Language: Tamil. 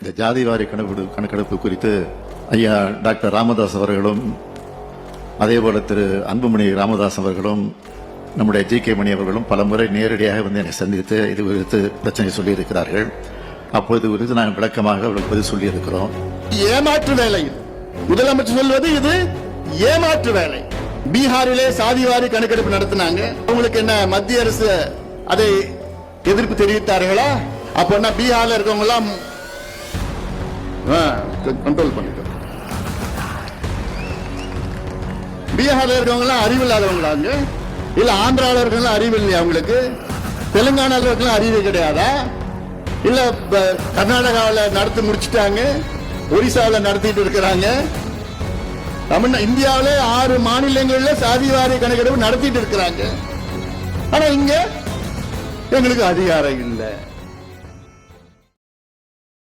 இந்த ஜாதிவாரி கணக்கெடுப்பு குறித்து ஐயா டாக்டர் ராமதாஸ் அவர்களும் அதேபோல திரு அன்புமணி ராமதாஸ் அவர்களும் நம்முடைய ஜி.கே. மணி அவர்களும் பல முறை நேரடியாக வந்து என்னை சந்தித்து இது குறித்து பிரச்சனை சொல்லியிருக்கிறார்கள். அப்போது குறித்து நாங்கள் விளக்கமாக அவர்களுக்கு பதில் சொல்லியிருக்கிறோம். ஏமாற்று வேலை முதலமைச்சர் சொல்வது, இது ஏமாற்று வேலை. பீகாரிலே சாதிவாரி கணக்கெடுப்பு நடத்தினாங்க. உங்களுக்கு என்ன மத்திய அரசு அதை எதிர்ப்பு தெரிவித்தார்களா? அப்ப பீகார்ல இருக்கவங்க எல்லாம் கண்ட்ரோல் பண்ணிட்டு, பீகார்ல இருக்கவங்க எல்லாம் அறிவில்லாதவங்களாங்க, இல்ல ஆந்திராவில் இருக்கவங்க அறிவு இல்லையா அவங்களுக்கு? தெலுங்கானால இருக்கலாம் அறிவு கிடையாதா? இல்ல கர்நாடகாவில் நடத்தி முடிச்சுட்டாங்க, ஒரிசாவில் நடத்திட்டு இருக்கிறாங்க. இந்தியாவிலே 6 மாநிலங்கள்ல சாதிவாரி கணக்கெடுப்பு நடத்திட்டு இருக்கிறாங்க. ஆனா இங்க எங்களுக்கு அதிகாரம் இல்லை.